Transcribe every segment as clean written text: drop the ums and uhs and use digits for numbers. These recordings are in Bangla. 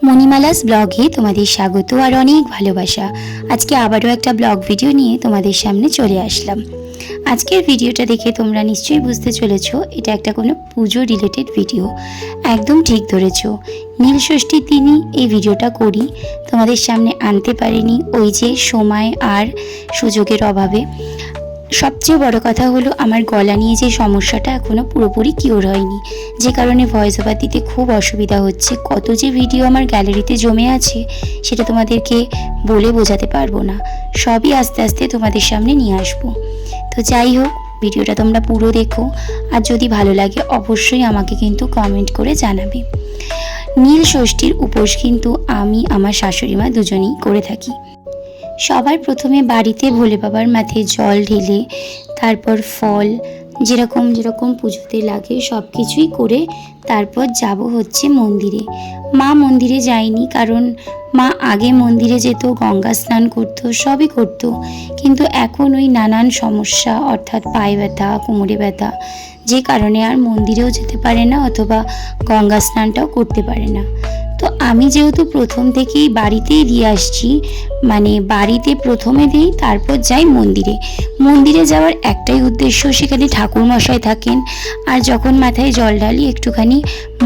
মণিমালাস ব্লগে তোমাদের স্বাগত আর অনেক ভালোবাসা। আজকে আবারও একটা ব্লগ ভিডিও নিয়ে তোমাদের সামনে চলে আসলাম। আজকের ভিডিওটা দেখে তোমরা নিশ্চয়ই বুঝতে চলেছো এটা একটা কোনো পুজো রিলেটেড ভিডিও। একদম ঠিক ধরেছ, নীলষষ্ঠীর দিনই এই ভিডিওটা করি, তোমাদের সামনে আনতে পারিনি ওই যে সময় আর সুযোগের অভাবে। সবচেয়ে বড় কথা হলো আমার গলা নিয়ে যে সমস্যাটা এখনও পুরোপুরি কিওর হয়নি, যে কারণে ভয়েস ওভার দিতে খুব অসুবিধা হচ্ছে। কত যে ভিডিও আমার গ্যালারিতে জমে আছে সেটা তোমাদেরকে বলে বোঝাতে পারবো না। সবই আস্তে আস্তে তোমাদের সামনে নিয়ে আসবো। তো যাই হোক, ভিডিওটা তোমরা পুরো দেখো, আর যদি ভালো লাগে অবশ্যই আমাকে কিন্তু কমেন্ট করে জানাবে। নীল ষষ্ঠীর উপোস কিন্তু আমি আমার শাশুড়ি মা দুজনেই করে থাকি। সবার প্রথমে বাড়িতে ভোলে বাবার মাথায় জল ঢেলে তারপর ফল যেরকম যেরকম পুজোতে লাগে সব কিছুই করে তারপর যাব হচ্ছে মন্দিরে। মা মন্দিরে যায়নি, কারণ মা আগে মন্দিরে যেত, গঙ্গা স্নান করতো, সবই করতো, কিন্তু এখন ওই নানান সমস্যা অর্থাৎ পায়ে ব্যথা, কোমরে ব্যথা, যে কারণে আর মন্দিরেও যেতে পারে না অথবা গঙ্গা স্নানটাও করতে পারে না। তো আমি যেহেতু প্রথম থেকেই বাড়িতেই দিয়ে আসছি, মানে বাড়িতে প্রথমে দিই তারপর যাই মন্দিরে। মন্দিরে যাওয়ার একটাই উদ্দেশ্য, সেখানে ঠাকুর মশাই থাকেন, আর যখন মাথায় জল ঢালি একটুখানি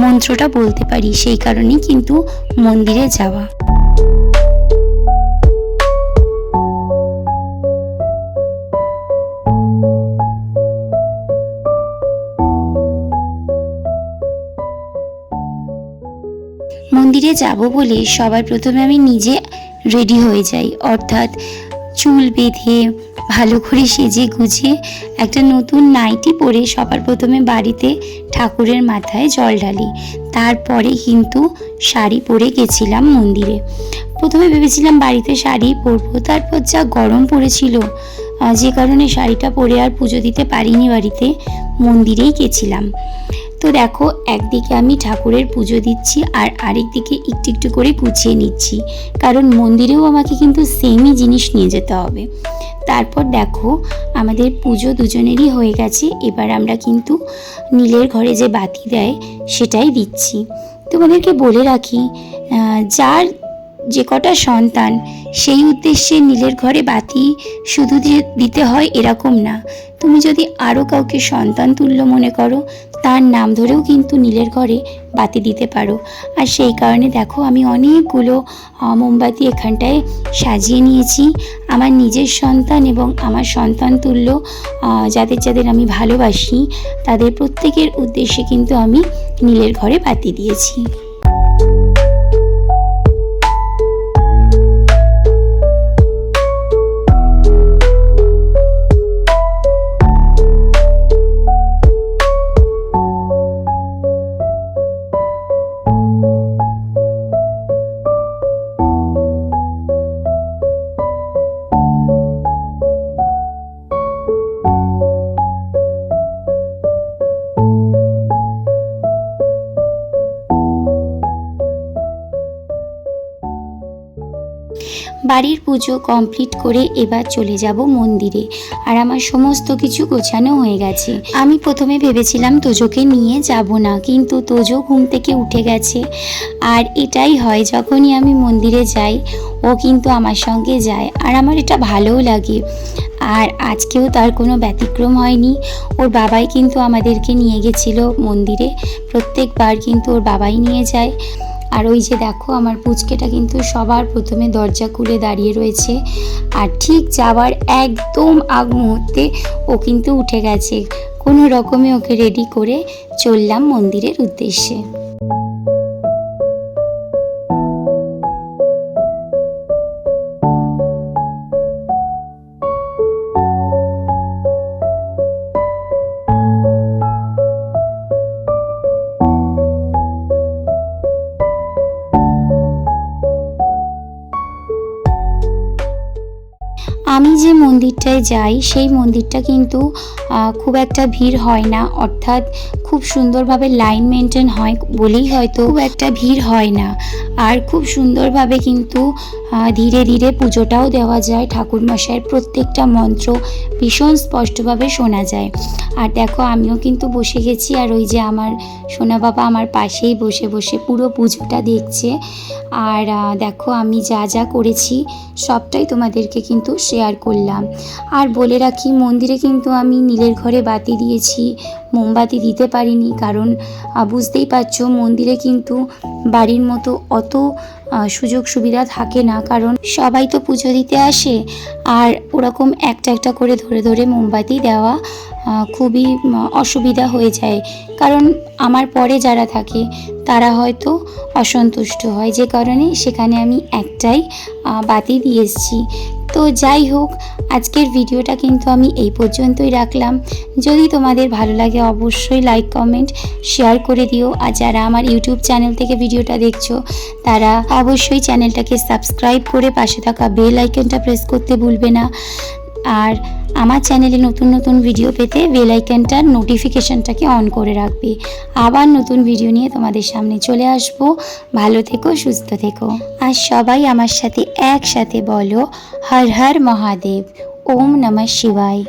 মন্ত্রটা বলতে পারি, সেই কারণেই কিন্তু মন্দিরে যাওয়া। মন্দিরে যাব বলে সবার প্রথমে আমি নিজে রেডি হয়ে যাই, অর্থাৎ চুল বেঁধে ভালো করে সেজে গুজে একটা নতুন নাইটি পরে সবার প্রথমে বাড়িতে ঠাকুরের মাথায় জল ঢালি। তারপরে কিন্তু শাড়ি পরে গেছিলাম মন্দিরে। প্রথমে ভেবেছিলাম বাড়িতে শাড়ি পরবো, তারপর যা গরম পড়েছিল যে কারণে শাড়িটা পরে আর পুজো দিতে পারিনি, বাড়িতে মন্দিরেই গেছিলাম। তো দেখো, একদিকে আমি ঠাকুরের পুজো দিচ্ছি আর আরেকদিকে একটু একটু করে গুছিয়ে নিচ্ছি, কারণ মন্দিরেও আমাকে কিন্তু সেমই জিনিস নিয়ে যেতে হবে। তারপর দেখো, আমাদের পুজো দুজনেরই হয়ে গেছে। এবার আমরা কিন্তু নীলের ঘরে যে বাতি দেয় সেটাই দিচ্ছি। তোমাদেরকে বলে রাখি, যার যে কটা সন্তান সেই উদ্দেশ্যে নীলের ঘরে বাতি শুধু দিতে হয় এরকম না। তুমি যদি আরও কাউকে সন্তান তুল্য মনে করো, তার নাম ধরেও কিন্তু নীলের ঘরে বাতি দিতে পারো। আর সেই কারণে দেখো, আমি অনেকগুলো মোমবাতি এখানটায় সাজিয়ে নিয়েছি। আমার নিজের সন্তান এবং আমার সন্তান তুল্য যাদের যাদের আমি ভালোবাসি তাদের প্রত্যেকের উদ্দেশ্যে কিন্তু আমি নীলের ঘরে বাতি দিয়েছি। বাড়ির পুজো কমপ্লিট করে এবার চলে যাব মন্দিরে, আর আমার সমস্ত কিছু গোছানো হয়ে গেছে। আমি প্রথমে ভেবেছিলাম তোজোকে নিয়ে যাব না, কিন্তু তোজো ঘুম থেকে উঠে গেছে। আর এটাই হয়, যখনই আমি মন্দিরে যাই ও কিন্তু আমার সঙ্গে যায়, আর আমার এটা ভালোও লাগে। আর আজকেও তার কোনো ব্যতিক্রম হয়নি। ওর বাবাই কিন্তু আমাদেরকে নিয়ে গেছিল মন্দিরে, প্রত্যেকবার কিন্তু ওর বাবাই নিয়ে যায়। আর ওই যে দেখো, আমার পুচকেটা কিন্তু সবার প্রথমে দরজা খুলে দাঁড়িয়ে রয়েছে, আর ঠিক যাওয়ার একদম আগ মুহূর্তে ও কিন্তু উঠে গেছে। কোনো রকমে ওকে রেডি করে চললাম মন্দিরের উদ্দেশ্যে। আমি যে মন্দিরটায় যাই সেই মন্দিরটা কিন্তু খুব একটা ভিড় হয় না, অর্থাৎ খুব খুব সুন্দরভাবে লাইন মেনটেন হয় বলেই হয়তো খুব একটা ভিড় হয় না। আর খুব সুন্দরভাবে কিন্তু ধীরে ধীরে পুজোটাও দেওয়া যায়। ঠাকুরমশাইয়ের প্রত্যেকটা মন্ত্র ভীষণ স্পষ্টভাবে শোনা যায়। আর দেখো আমিও কিন্তু বসে গেছি, আর ওই যে আমার সোনা বাবা আমার পাশেই বসে বসে পুরো পুজোটা দেখছে। আর দেখো আমি যা যা করেছি সবটাই তোমাদেরকে কিন্তু শেয়ার করলাম। আর বলে রাখি, মন্দিরে কিন্তু আমি নীলের ঘরে বাতি দিয়েছি, মোমবাতি দিতে পারিনি, কারণ বুঝতেই পারছো মন্দিরে কিন্তু বাড়ির মতো অত সুযোগ সুবিধা থাকে না, কারণ সবাই তো পুজো দিতে আসে। আর ওরকম একটা একটা করে ধরে ধরে মোমবাতি দেওয়া খুবই অসুবিধা হয়ে যায়, কারণ আমার পরে যারা থাকে তারা হয়তো অসন্তুষ্ট হয়, যে কারণে সেখানে আমি একটাই বাতি দিয়ে এসেছি। তো যাই হোক, আজকের ভিডিওটা কিন্তু আমি এই পর্যন্তই রাখলাম। যদি তোমাদের ভালো লাগে অবশ্যই লাইক কমেন্ট শেয়ার করে দিও। আর যারা আমার ইউটিউব চ্যানেল থেকে ভিডিওটা দেখছো তারা অবশ্যই চ্যানেলটাকে সাবস্ক্রাইব করে পাশে থাকা বেল আইকনটা প্রেস করতে ভুলবে না। আর আমার চ্যানেলে নতুন নতুন ভিডিও পেতে বেল আইকনটার নোটিফিকেশনটাকে অন করে রাখবে। আবার নতুন ভিডিও নিয়ে তোমাদের সামনে চলে আসব। ভালো থেকো, সুস্থ থেকো। আর সবাই আমার সাথে একসাথে বলো, হর হর মহাদেব, ওম নমঃ শিবায়।